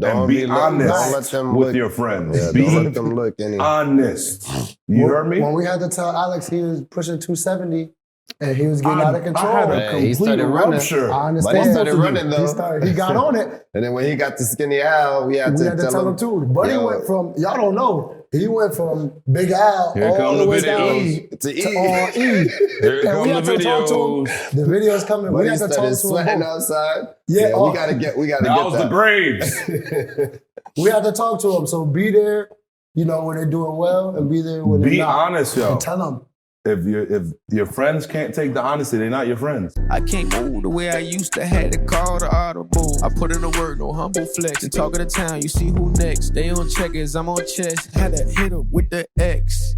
And be honest with your friends. Yeah, be don't let them look any. honest. You heard me? When we had to tell Alex he was pushing 270 and he was getting out of control. I had a Man, complete he started running. rupture. I understand. But he started running though. He got on it. And then when he got to Skinny Al, we had to tell him too. But he went from, y'all don't know, he went from Big Al Here all come the the way down videos. to E. to all E. Here And come we the had to talk to him. videos. The video's coming. But We he had to talk started to sweating him. outside. Yeah, we gotta get That that. was the Braves. We had to talk to him. So be there, when they're doing well, and be there when they're Be not. honest, yo. And tell them. If your friends can't take the honesty, they're not your friends. I can't move the way I used to. Had to call the audible. I put in the work, no humble flex. And talk of the town, you see who next. They on checkers, I'm on chess. Had to hit up with the X.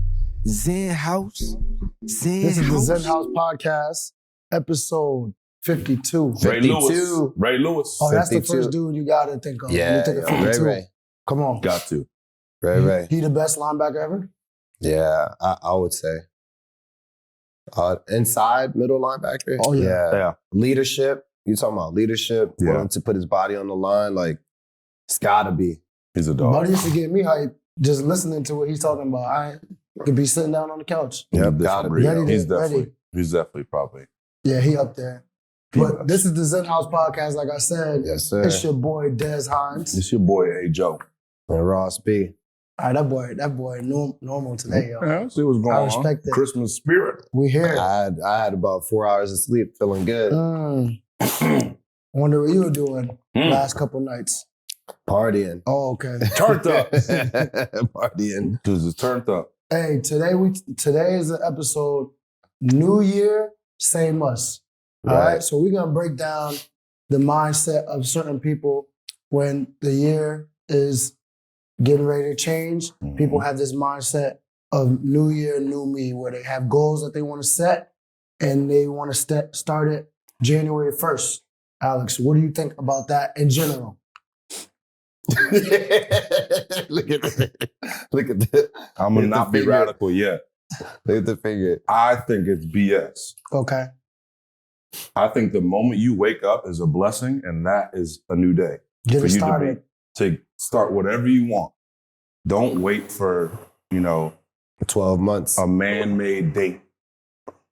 XenHouse. This is the XenHouse Podcast, episode 52. Ray Lewis. Oh, that's the 52. first dude you got to think of. Yeah, You think of 52. Ray. Come on. Got to. Ray. He the best linebacker ever? Yeah, I would say. Inside middle linebacker. Oh, yeah. Yeah. Leadership. You talking about leadership? Yeah. Willing to put his body on the line. Like, it's gotta be. He's a dog. Buddy used to get me hype just listening to what he's talking about. I could be sitting down on the couch. Yeah, He's gotta different be. breed. Ready, He's definitely probably. Yeah, he up there. Peanuts. But this is the XenHouse Podcast, like I said. Yes, sir. It's your boy, Des Hines. It's your boy, A. Joe. And Ross B. All right, that boy normal today, yo. Yeah, see what's going I on. respect it. Christmas spirit. We here. I had about 4 hours of sleep, feeling good. Wonder what you were doing last couple nights. Partying. Oh, okay. Turned up. Partying. Dude, it's turned up. Hey, today is the episode New Year, Same Us. All right. So we're gonna break down the mindset of certain people when the year is getting ready to change. People have this mindset of New Year, New Me, where they have goals that they want to set and they want to start it January 1st. Alex, what do you think about that in general? Look at that. Look at that. I'm going to Hit the not be finger. radical yet. Look at the finger. I think it's BS. Okay. I think the moment you wake up is a blessing, and that is a new day. Get for it you started. to start whatever you want. Don't wait for, 12 months. a man-made date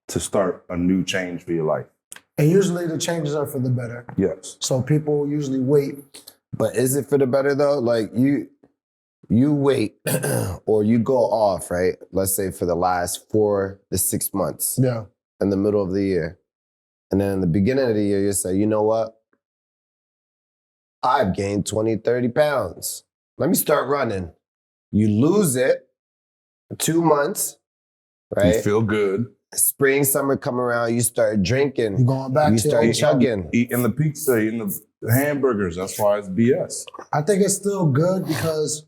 to start a new change for your life. And usually the changes are for the better. Yes. So people usually wait. But is it for the better though? Like you wait or you go off, right? Let's say for the last 4 to 6 months Yeah. in the middle of the year. And then in the beginning of the year, you say, you know what? I've gained 20, 30 pounds. Let me start running. You lose it for 2 months, right? You feel good. Spring, summer come around, you start drinking. You're going back You to start your chugging. Eating the pizza, eating the hamburgers. That's why it's BS. I think it's still good because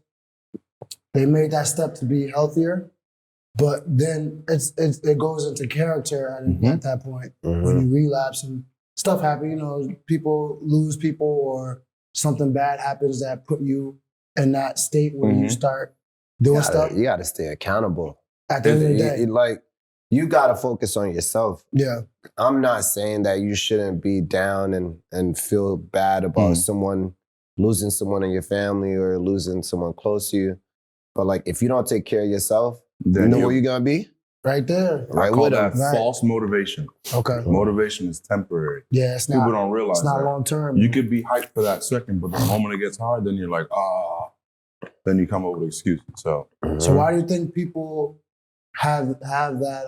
they made that step to be healthier, but then it goes into character at that point when you relapse and stuff happens. People lose people or something bad happens that put you in that state where you start doing stuff. You gotta stay accountable. At the end of the day, Like, you gotta focus on yourself. yeah, I'm not saying that you shouldn't be down and feel bad about someone losing someone in your family or losing someone close to you. But like, if you don't take care of yourself, Then you know where you're gonna be? right there. I Right call with that them. Right. false motivation. Okay, Motivation is temporary. yeah, it's People not. don't realize It's not that. long term. You could be hyped for that second, but the moment it gets hard, then you're like, then you come up with excuses. So So why do you think people have that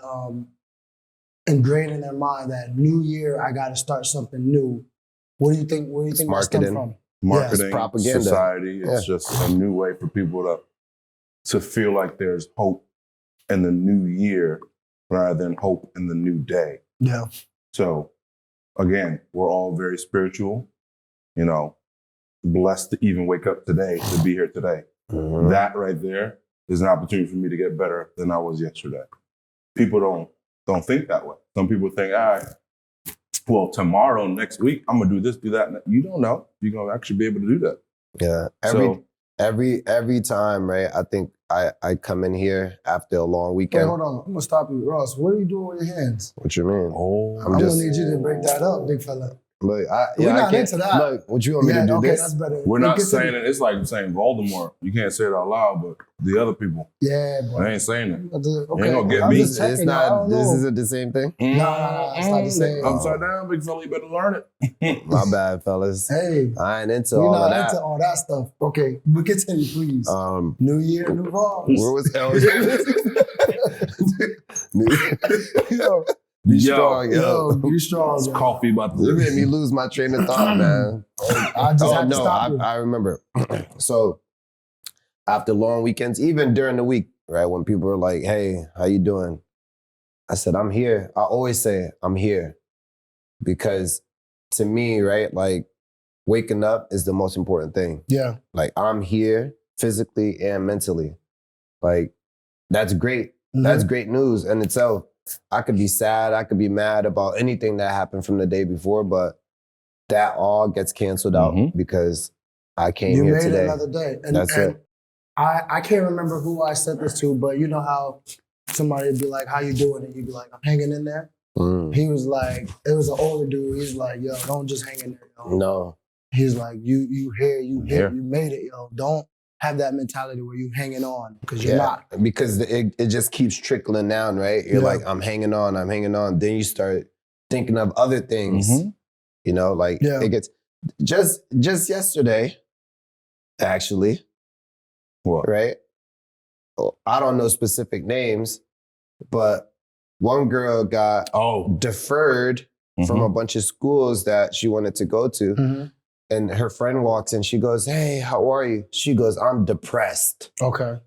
ingrained in their mind that New Year I got to start something new? What do you think? Where do you think that stems marketing. from? marketing, propaganda. society, it's just a new way for people to feel like there's hope in the new year rather than hope in the new day. Yeah, So again, we're all very spiritual, blessed to even wake up today, to be here today. That right there is an opportunity for me to get better than I was yesterday. People don't think that way. Some people think, well, tomorrow, next week, I'm gonna do this, do that. You don't know. You're gonna actually be able to do that. Yeah. Every time, right? I think I come in here after a long wait, weekend. hold on. I'm gonna stop you, Ross. What are you doing with your hands? What you mean? Oh, I'm gonna need you to break that up, big fella. Look, We're not I can't. into that. Look, what you want me to do okay, this? that's better. We're Let's not get to saying it. It's like saying Voldemort. You can't say it out loud, but the other people, Yeah, boy. they ain't saying it. Okay. You ain't gonna get I'm me. just checking, It's I not. don't This know. isn't the same thing. No, it's not the same. Upside down, big fella, you better learn it. My bad, fellas. Hey, I ain't into we're all not of that. into all that stuff. Okay, we continue, please. New year, new vibes. Where was Yo, Be Yo, strong, yo, be strong. It's yo. coffee about You to made me lose my train of thought, man. I just had to stop you. I remember. So after long weekends, even during the week, right, when people are like, "Hey, how you doing?" I said, "I'm here." I always say, "I'm here," because to me, right, like waking up is the most important thing. Yeah. Like I'm here physically and mentally. Like that's great. That's great news in itself. I could be sad, I could be mad about anything that happened from the day before, but that all gets canceled out because I came You here made today. another day. And, That's and it. I can't remember who I said this to, but you know how somebody would be like, "How you doing?" And you'd be like, "I'm hanging in there." He was like, it was an older dude. He's like, "Yo, don't just hang in there, yo." No. He's like, you here, you made it, yo. Don't have that mentality where you hanging on because you're not. Because it just keeps trickling down, right? You're like, I'm hanging on. Then you start thinking of other things, you know, like it gets, just yesterday, actually, right? I don't know specific names, but one girl got deferred from a bunch of schools that she wanted to go to. And her friend walks in, she goes, "Hey, how are you?" She goes, "I'm depressed." Okay.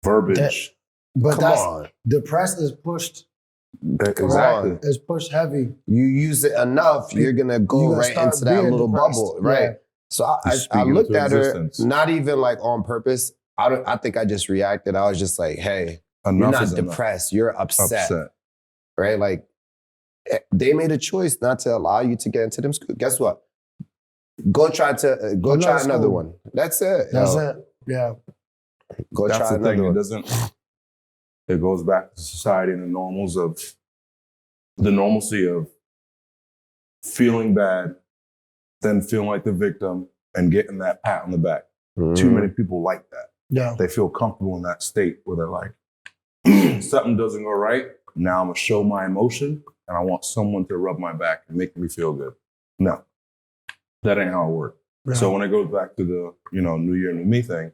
Verbiage. But Come on. depressed is pushed. Exactly. It's pushed heavy. You use it enough, you're gonna go gonna right start into that being little depressed. bubble, right? Yeah. So You I speak looked into at her, existence. not even like on purpose. I think I just reacted. I was just like, "Hey, you're Enough not is enough. depressed. You're upset, right?" Like they made a choice not to allow you to get into them schools. Guess what? Go try another school. one. That's it. That's yo. it. Yeah. Go That's try the another thing. one. It goes back to society and the normalcy of feeling bad, then feeling like the victim and getting that pat on the back. Too many people like that. Yeah. They feel comfortable in that state where they're like, something doesn't go right. Now I'm gonna show my emotion and I want someone to rub my back and make me feel good. No, that ain't how it works. Yeah. So when it goes back to the, New Year, New Me thing,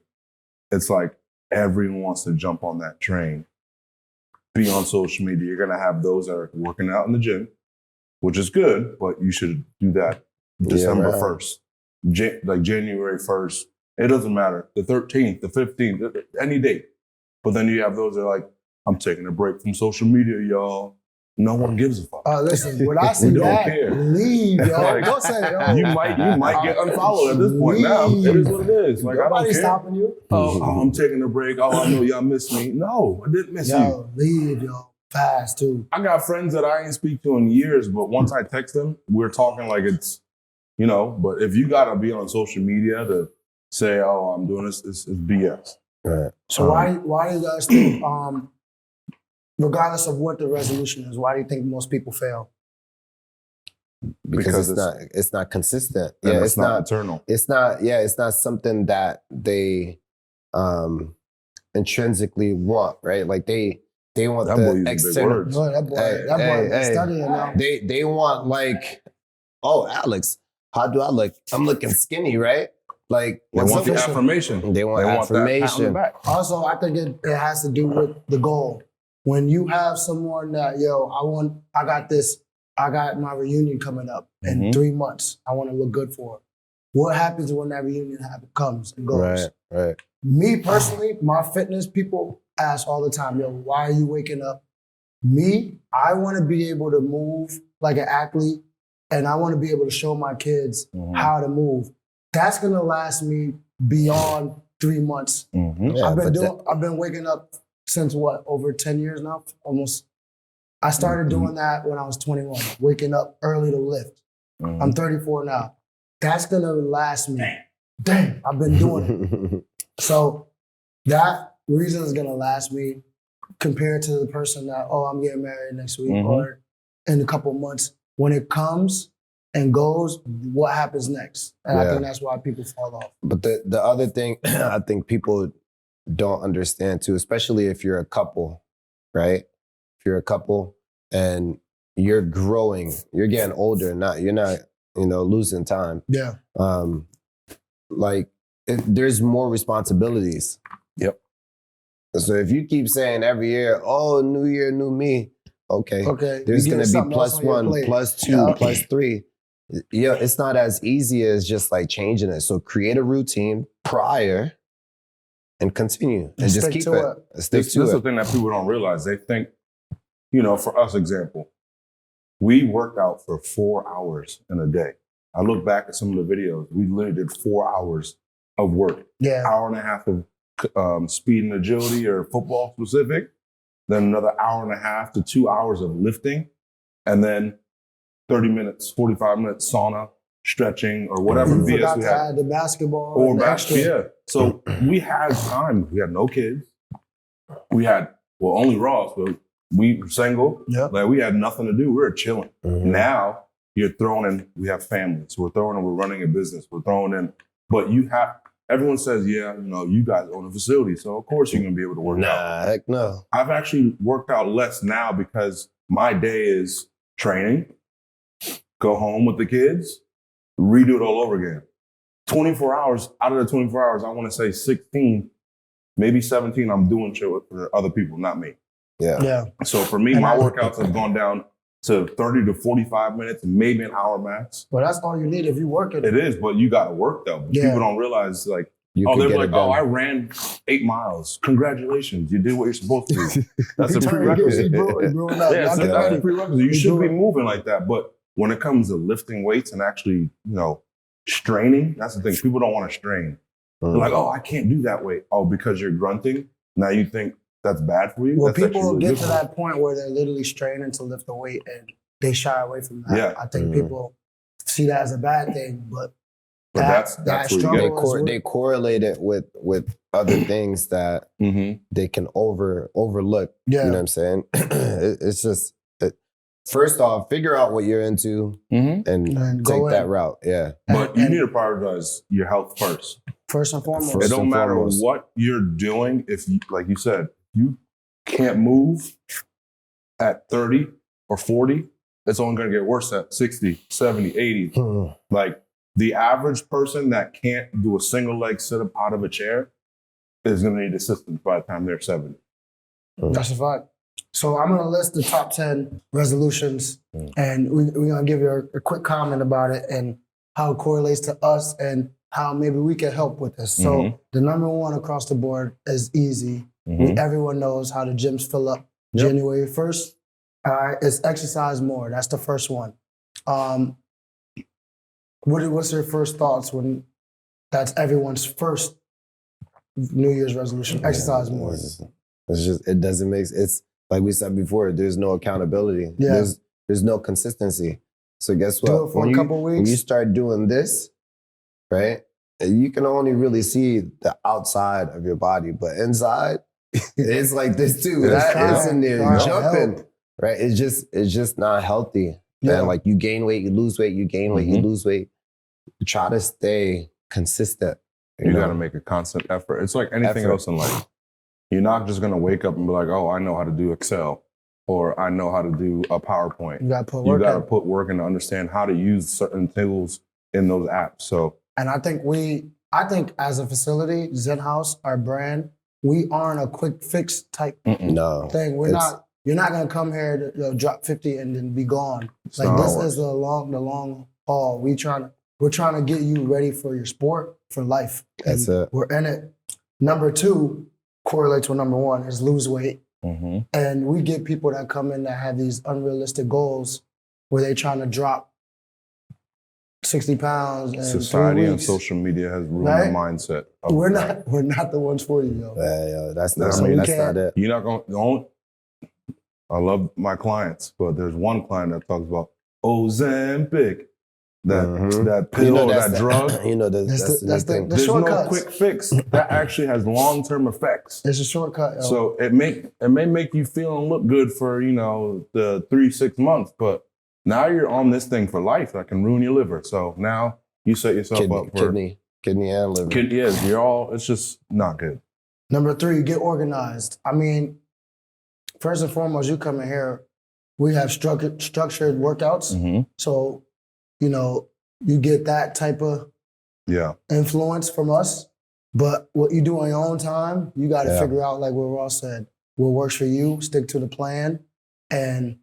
it's like everyone wants to jump on that train, be on social media. You're going to have those that are working out in the gym, which is good, but you should do that December 1st, like January 1st. It doesn't matter. The 13th, the 15th, any date. But then you have those that are like, "I'm taking a break from social media, y'all." No one gives a fuck. Listen, when I see We don't that, care. leave, yo. Like, Don't say, yo. You might get unfollowed at this point now. It is what it is. Like, I don't Nobody's care. stopping you. Oh, I'm taking a break. Oh, I know y'all miss me. No, I didn't miss you. Yo, leave, yo. Fast, too. I got friends that I ain't speak to in years, but once I text them, we're talking like it's, but if you gotta be on social media to say, "Oh, I'm doing this," it's BS. Right. So why do you guys think, regardless of what the resolution is, why do you think most people fail? Because it's not consistent. And Yeah, it's not eternal. It's not something that they intrinsically want, right? Like they want That boy the using big external. words. Boy, that boy is studying now. They want like, "Oh, Alex, how do I look? I'm looking skinny, right?" Like They want the affirmation. They want that pat on the affirmation. back. Also, I think it has to do with the goal. When you have someone that, yo, I got this, I got my reunion coming up in 3 months. I want to look good for it. What happens when that reunion comes and goes? Right. Me personally, my fitness people ask all the time, "Yo, why are you waking up?" Me, I want to be able to move like an athlete, and I want to be able to show my kids how to move. That's gonna last me beyond 3 months. Yeah, I've been waking up since over 10 years now, almost. I started doing that when I was 21, waking up early to lift. I'm 34 now. That's gonna last me. Dang, I've been doing it. So that reason is gonna last me compared to the person that, "Oh, I'm getting married next week or in a couple months." when it comes and goes, what happens next? And I think that's why people fall off. But the other thing I think people don't understand too, especially if you're a couple, right? If you're a couple and you're growing, you're getting older, you're not, losing time. Yeah. There's more responsibilities. Yep. So if you keep saying every year, oh, new year, new me, okay. There's going to be +1, +2, +3. Yeah, it's not as easy as just like changing it. So create a routine prior and continue and just keep it. Stick to it. That's the thing that people don't realize. They think, for us, example, we worked out for 4 hours in a day. I look back at some of the videos. We literally did 4 hours of work. Yeah. Hour and a half of speed and agility or football specific. Then another hour and a half to 2 hours of lifting. And then 30 minutes, 45 minutes sauna, stretching, or whatever You BS forgot we to had. add the basketball. Or and the basketball, extra. yeah. So we had time. We had no kids. We had, only Ross, but we were single. Yep. Like we had nothing to do. We were chilling. Mm-hmm. Now you're throwing in, we have families. We're throwing in, we're running a business. We're throwing in, but everyone says, you guys own a facility. So of course you're going to be able to work out. Heck no. I've actually worked out less now because my day is training, go home with the kids, redo it all over again. 24 hours, out of the 24 hours, I want to say 16, maybe 17, I'm doing shit for other people, not me. Yeah. So for me, my workouts have gone down to 30 to 45 minutes, maybe an hour max. Well, that's all you need if you work it. It is, but you got to work though. People don't realize like, they're like, I ran 8 miles. Congratulations, you did what you're supposed to do. That's a prerequisite. That's a prerequisite. You should be moving like that. But when it comes to lifting weights and actually, straining, that's the thing. People don't want to strain. They're like, I can't do that weight. Oh, because you're grunting? Now you think that's bad for you? Well, that's people get to that point where they're literally straining to lift the weight and they shy away from that. Yeah. I think people see that as a bad thing, but that's that where you get it. They correlate it with other things that they can overlook. Yeah. You know what I'm saying? It's just, first off, figure out what you're into and take that route. Yeah. But you need to prioritize your health first. First and foremost. It don't matter what you're doing. If you, like you said, you can't move at 30 or 40, it's only going to get worse at 60, 70, 80. Like the average person that can't do a single leg sit up out of a chair is going to need assistance by the time they're 70. That's a fact. So I'm going to list the top 10 resolutions and we're going to give you a quick comment about it and how it correlates to us and how maybe we can help with this. So the number one across the board is easy. Everyone knows how the gyms fill up January 1st. It's exercise more. That's the first one. What's your first thoughts when that's everyone's first New Year's resolution? Exercise more. It's just, it doesn't make, it's like we said before, there's no accountability. Yeah. There's no consistency. So guess what? Do it for a couple weeks. When you start doing this, right, you can only really see the outside of your body, but inside, it's like this too. It's in there jumping, right? It's just not healthy. Yeah. And like you gain weight, you lose weight, you gain weight, you lose weight. Try to stay consistent. You got to make a constant effort. It's like anything else in life. You're not just going to wake up and be like, I know how to do Excel or I know how to do a PowerPoint. You got to put work in to understand how to use certain tools in those apps. So, and I think as a facility, XenHouse, our brand, we aren't a quick fix type thing. You're not going to come here to drop 50 and then be gone. Like this is the long haul. We're trying to get you ready for your sport, for life. That's it. We're in it. Number 2 correlates with number 1 is lose weight. And we get people that come in that have these unrealistic goals where they're trying to drop 60 pounds. And society and social media has ruined the mindset. We're not the ones for you, yo. That's not it. You're not going. I love my clients, but there's one client that talks about Ozempic, that pill, that drug. That's the thing. There's no quick fix that actually has long-term effects. It's a shortcut. Yo. So it may make you feel and look good for the 3-6 months, but now you're on this thing for life that can ruin your liver. So now you set yourself up for kidney and liver. It's just not good. Number 3, get organized. I mean, first and foremost, you come in here, we have structured workouts. Mm-hmm. So, you know, you get that type of influence from us. But what you do on your own time, you got to figure out, like what Ross said, what works for you, stick to the plan, and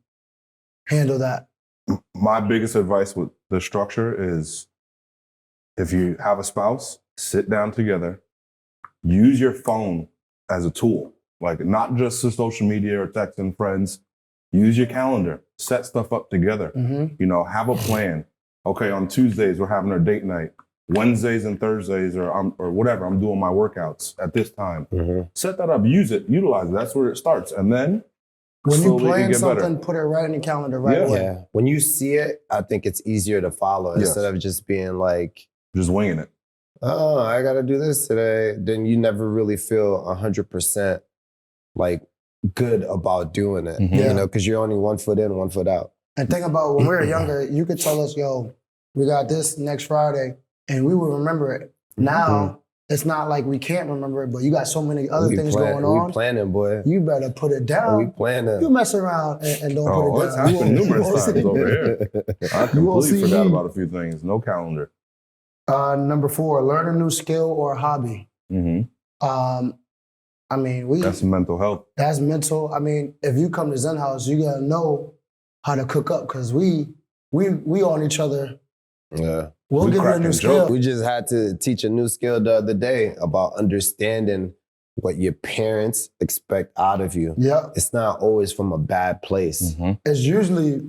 handle that. My biggest advice with the structure is if you have a spouse, sit down together, use your phone as a tool, like not just the social media or texting friends. Use your calendar, set stuff up together. Mm-hmm. You know, have a plan. Okay, on Tuesdays, we're having our date night. Wednesdays and Thursdays or whatever, I'm doing my workouts at this time. Mm-hmm. Set that up, use it, utilize it. That's where it starts. And then when you plan something, better. Put it right in the calendar right away. Yeah. When you see it, I think it's easier to follow instead of just being like, just winging it. Oh, I got to do this today. Then you never really feel 100% like good about doing it, Mm-hmm. you know, because you're only 1 foot in, 1 foot out. And think about when we were younger, you could tell us, yo, we got this next Friday, and we would remember it. Now, it's not like we can't remember it, but you got so many other things going on. We planning, boy. You better put it down. We planning. You mess around and don't put it It's down. happened numerous times over here. I completely forgot me. about a few things. No calendar. Number 4, learn a new skill or hobby. Mm-hmm. I mean, that's mental health. That's mental. I mean, if you come to XenHouse, you gotta know how to cook up because we on each other. Yeah. We'll give you a new skill. We just had to teach a new skill the other day about understanding what your parents expect out of you. Yeah. It's not always from a bad place. Mm-hmm. It's usually,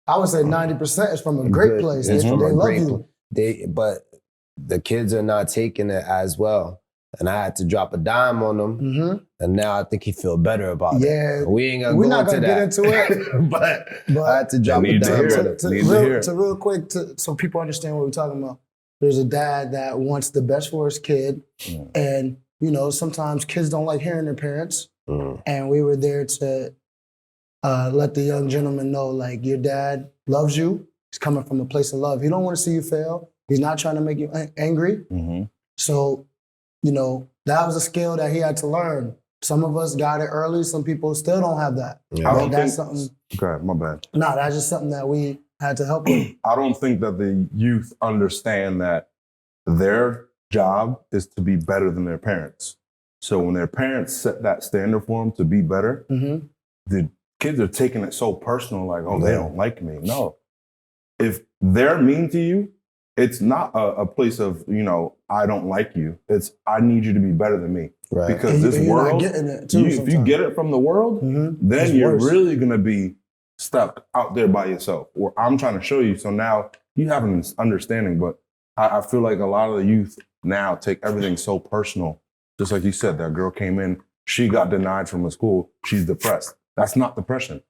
I would say 90% is from a great place. It's they from a love great you. But the kids are not taking it as well. And I had to drop a dime on him. Mm-hmm. And now I think he feel better about it. Yeah. We ain't We're go not into gonna that. get into it. but I had to drop a dime on him. To real quick, so people understand what we're talking about. There's a dad that wants the best for his kid. And, you know, sometimes kids don't like hearing their parents. And we were there to let the young gentleman know, like, your dad loves you. He's coming from a place of love. He don't want to see you fail. He's not trying to make you angry. Mm-hmm. So, you know, that was a skill that he had to learn. Some of us got it early. Some people still don't have that. Yeah. That's something. Okay, my bad. No, that's just something that we had to help with. I don't think that the youth understand that their job is to be better than their parents. So when their parents set that standard for them to be better, the kids are taking it so personal, like, oh, they don't like me. No. If they're mean to you, it's not a place of, you know, I don't like you. It's, I need you to be better than me. Right. Because this world, if you get it from the world, then you're really going to be stuck out there by yourself. Or I'm trying to show you. So now you have an understanding, but I feel like a lot of the youth now take everything so personal. Just like you said, that girl came in, she got denied from a school, she's depressed. That's not depression.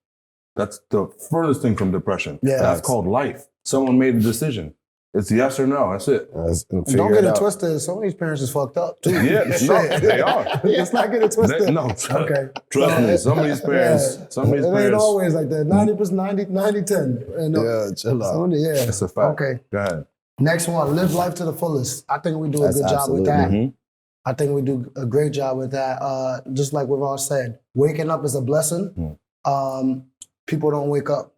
That's the furthest thing from depression. Yeah, that's called life. Someone made a decision. It's yes or no. That's it. Don't get it twisted. Some of these parents is fucked up too. Yeah, no, they are. Let's not get it twisted. Okay. Trust me. Some of these parents, it ain't always like that. 90%, 90-10. Chill out. It's a fact. Okay. Go ahead. Next one, live life to the fullest. I think we do a good job with that. I think we do a great job with that. Just like we've all said, waking up is a blessing. People don't wake up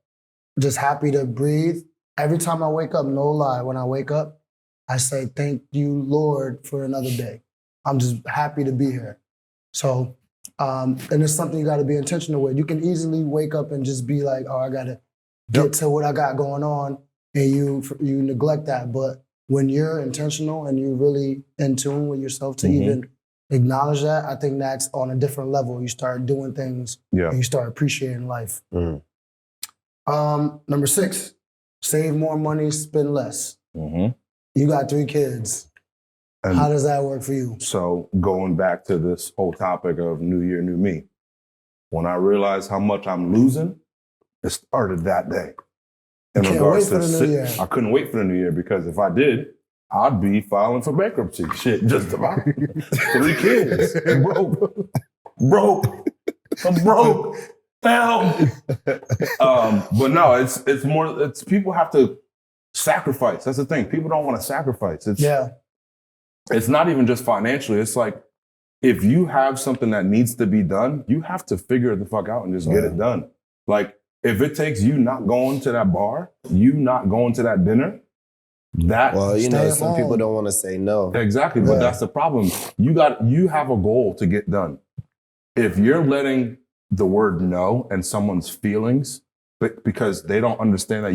just happy to breathe. Every time I wake up, no lie, when I wake up, I say, thank you, Lord, for another day. I'm just happy to be here. So, and it's something you got to be intentional with. You can easily wake up and just be like, oh, I got to get to what I got going on, and you neglect that. But when you're intentional and you're really in tune with yourself to even acknowledge that, I think that's on a different level. You start doing things and you start appreciating life. Number 6, save more money, spend less. You got 3 kids. And how does that work for you? So going back to this whole topic of new year, new me, when I realized how much I'm losing, it started that day. In regards to I couldn't wait for the new year because if I did, I'd be filing for bankruptcy. Shit, just about 3 kids. Broke. I'm broke. But no, it's more. It's people have to sacrifice. That's the thing. People don't want to sacrifice. It's not even just financially. It's like if you have something that needs to be done, you have to figure it the fuck out and just get it done. Like if it takes you not going to that bar, you not going to that dinner, some people don't want to say no. Exactly, but that's the problem. You have a goal to get done. If you're letting the word no and someone's feelings because they don't understand that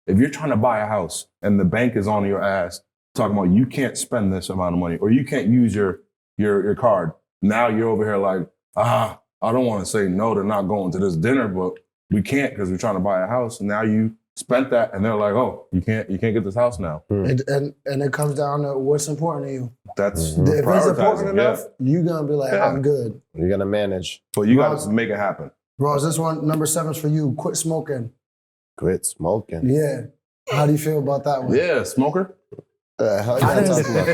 if you're trying to buy a house and the bank is on your ass talking about you can't spend this amount of money or you can't use your card. Now you're over here like, I don't want to say no to not going to this dinner, but we can't because we're trying to buy a house. And now you spent that and they're like, oh, you can't get this house now. And it comes down to what's important to you. That's if it's important enough, you're gonna be like, I'm good. You're gonna manage. But you gotta make it happen. Bros, this one, number 7's for you. Quit smoking. Quit smoking. Yeah. How do you feel about that one? Yeah, smoker. How you talking about?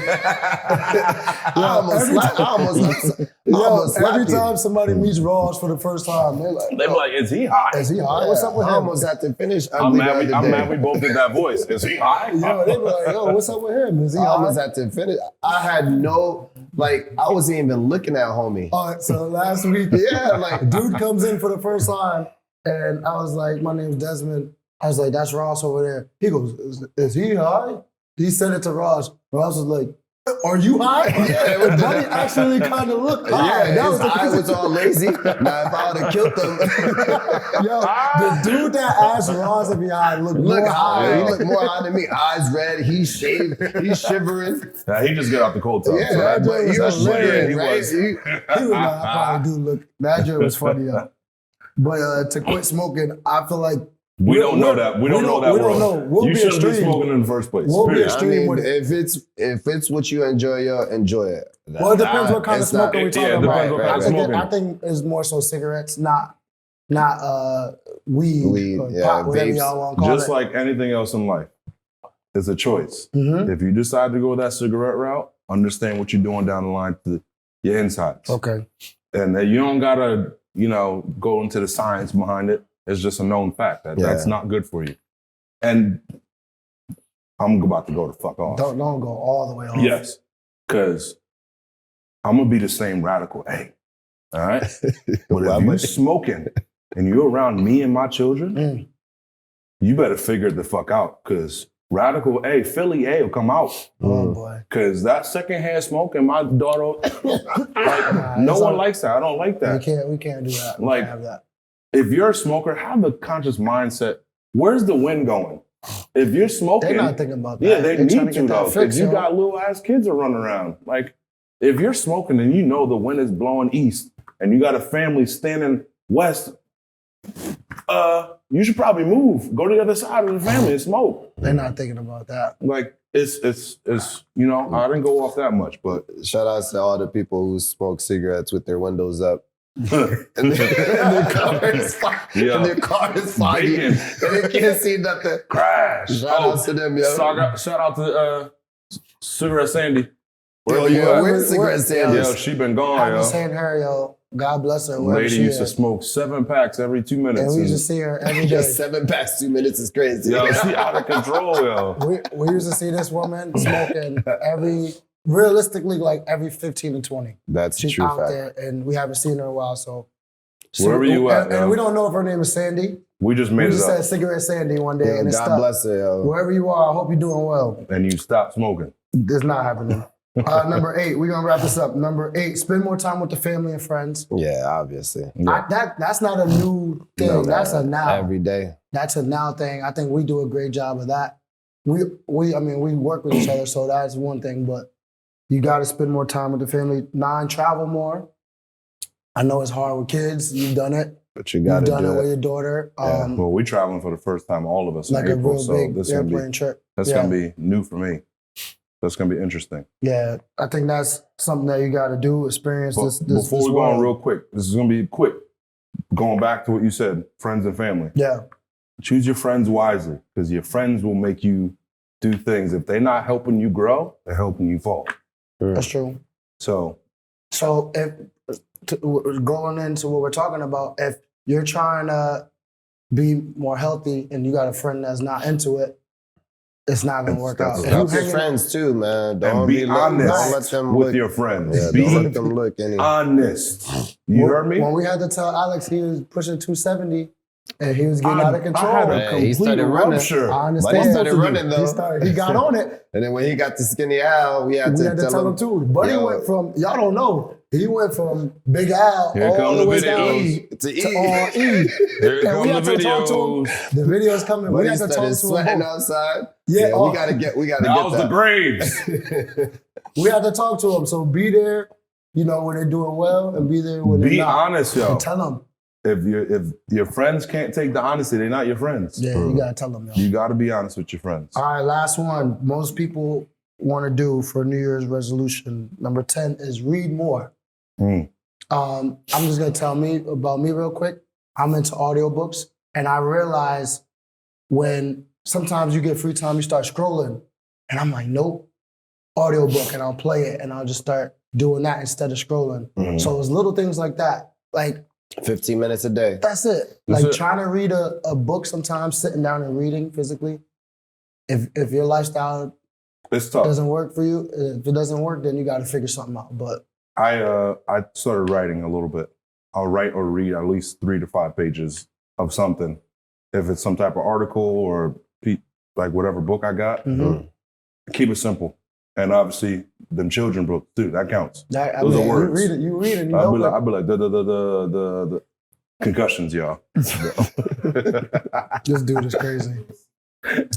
Every time somebody meets Ross for the first time, they're like, is he high? Is he high? What's up with him? I almost had to finish. I'm mad we both did that voice. Is he high? Yo, they be like, yo, what's up with him? Is he high? I almost had to finish. I had I wasn't even looking at homie. All right, so last week, dude comes in for the first time, and I was like, my name's Desmond. I was like, that's Ross over there. He goes, is he high? He said it to Ross. Ross was like, are you high? Yeah, Buddy actually kind of looked high. Yeah, his eye was all lazy. Now, if I would have killed him. Yo, the dude that asked Ross if he high looked more high. He looked more high than me. Eyes red, he's shaved, he's shivering. Nah, he just got off the cold tub. Yeah, but he was shivering, right? He was like, I probably do look. That joke was funny, though. But to quit smoking, I feel like we don't know that. We don't know that. We don't know. You shouldn't be smoking in the first place. We'll be extreme with it. If it's what you enjoy, enjoy it. Well, it depends what kind of smoking we're talking about. I think it's more so cigarettes, not weed or pot, whatever y'all want to call it. Just like anything else in life, it's a choice. Mm-hmm. If you decide to go that cigarette route, understand what you're doing down the line to your insides. Okay. And you don't gotta, go into the science behind it. It's just a known fact that that's not good for you. And I'm about to go the fuck off. Don't go all the way off. Yes, because I'm going to be the same radical A, all right? But if you're smoking and you're around me and my children, you better figure it the fuck out because radical A, Philly A will come out. Oh, boy. Because that secondhand smoking, my daughter, no one likes that. I don't like that. We can't do that. We can't have that. If you're a smoker, have the conscious mindset. Where's the wind going? If you're smoking, they're not thinking about that. Yeah, they need to though. Because you got little ass kids that run around. Like, if you're smoking and you know the wind is blowing east, and you got a family standing west, you should probably move. Go to the other side of the family and smoke. They're not thinking about that. Like it's I didn't go off that much, but shout out to all the people who smoke cigarettes with their windows up. and their car is foggy, and they can't see nothing. Crash. Shout out to them, yo. Shout out to Cigarette Sandy. Where's Cigarette Sandy? Yo, she been gone, I haven't seen her, yo. God bless her. Lady used to smoke 7 packs every 2 minutes. And we used to see her every day. 7 packs, 2 minutes is crazy. Yo, she out of control, yo. We used to see this woman smoking realistically, like every 15 to 20. That's She's true out fact. there, and we haven't seen her in a while. So wherever you at, and we don't know if her name is Sandy. We just made it up. We just said Cigarette Sandy one day, and it's God stuck. bless her, yo. Wherever you are, I hope you're doing well. And you stop smoking. It's not happening. Number 8, we're gonna wrap this up. Number 8, spend more time with the family and friends. Yeah, obviously. That's not a new thing. No, that's a now. Every day. That's a now thing. I think we do a great job of that. We work with each other, so that's one thing. But you got to spend more time with the family. 9, travel more. I know it's hard with kids. You've done it. But you got to do it. You've done it with your daughter. Well, we're traveling for the first time, all of us, like in April. A real big airplane trip. That's going to be new for me. That's going to be interesting. Yeah, I think that's something that you got to do, experience this. Before we go on real quick, this is going to be quick. Going back to what you said, friends and family. Yeah. Choose your friends wisely because your friends will make you do things. If they're not helping you grow, they're helping you fall. That's true. So if going into what we're talking about, if you're trying to be more healthy and you got a friend that's not into it, it's not gonna work out. Help your friends too, man. Don't be honest don't let them with look, your friends. Yeah, Be don't let them look any. honest. You heard me? When we had to tell Alex he was pushing 270 and he was getting out of I control. had a Man, he complete started running. rupture. I But understand. he started running though. He got on it. And then when he got to Skinny Al, we had to tell him too. But he went from, y'all don't know, he went from Big Al Here all come the the way down videos. to to all E. Here And we come had the to talk to him. videos. The video's coming. But We he had to talk started to sweating him both. outside. Yeah, we gotta get That was the that. Graves. We had to talk to him. So be there, when they're doing well, and be there when they're Be not. honest, yo. And tell them. If your friends can't take the honesty, they're not your friends. Yeah, you gotta tell them. Yo. You got to be honest with your friends. All right, last one. Most people want to do for New Year's resolution. Number 10 is read more. I'm just gonna tell me about me real quick. I'm into audiobooks, and I realize when sometimes you get free time, you start scrolling, and I'm like, nope, audiobook, and I'll play it, and I'll just start doing that instead of scrolling. So it's little things like that. Like 15 minutes a day. that's it. That's Like it. trying to read a book sometimes, sitting down and reading physically. If your lifestyle It's tough. doesn't work for you, if it doesn't work, then you got to figure something out. But I started writing a little bit. I'll write or read at least 3 to 5 pages of something. If it's some type of article or like whatever book I got, keep it simple. And obviously, them children books too. That counts. Those are words. You read it. You I'll know be like the concussions, y'all. this dude is crazy.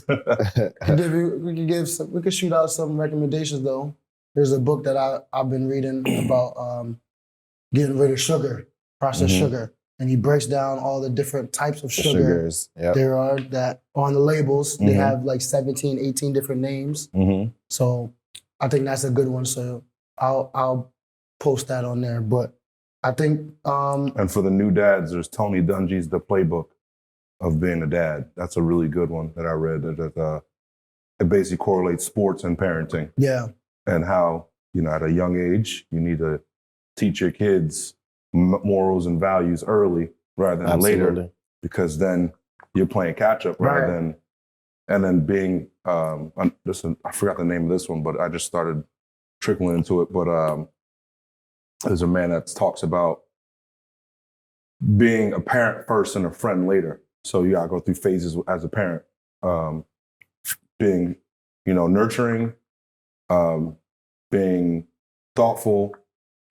We could shoot out some recommendations though. There's a book that I've been reading about getting rid of sugar, processed sugar, and he breaks down all the different types of sugar Sugars. Yep. there are that on the labels. They have like 17, 18 different names. So I think that's a good one. So I'll post that on there. But I think And for the new dads, there's Tony Dungy's The Playbook of Being a Dad. That's a really good one that I read. That it basically correlates sports and parenting. yeah. And how, at a young age, you need to teach your kids morals and values early rather than later, because then you're playing catch up rather than, and then being, I forgot the name of this one, but I just started trickling into it. But there's a man that talks about being a parent first and a friend later. So you gotta go through phases as a parent, being, nurturing, being thoughtful,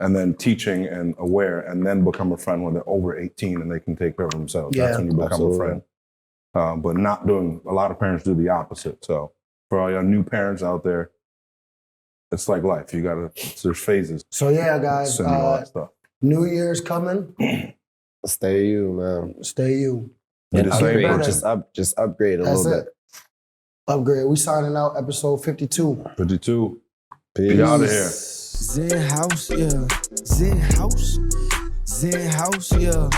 and then teaching and aware, and then become a friend when they're over 18 and they can take care of themselves. Yeah, that's when you become absolutely. a friend. But not doing, a lot of parents do the opposite. So for all your new parents out there, it's like life. There's phases. So yeah, guys, And all that stuff. New Year's coming. Stay you, man. Stay you. And the same better. Just upgrade a That's little it. bit. Upgrade. We signing out episode 52. 52. Peace. Be out of here. XenHouse, yeah. XenHouse, yeah.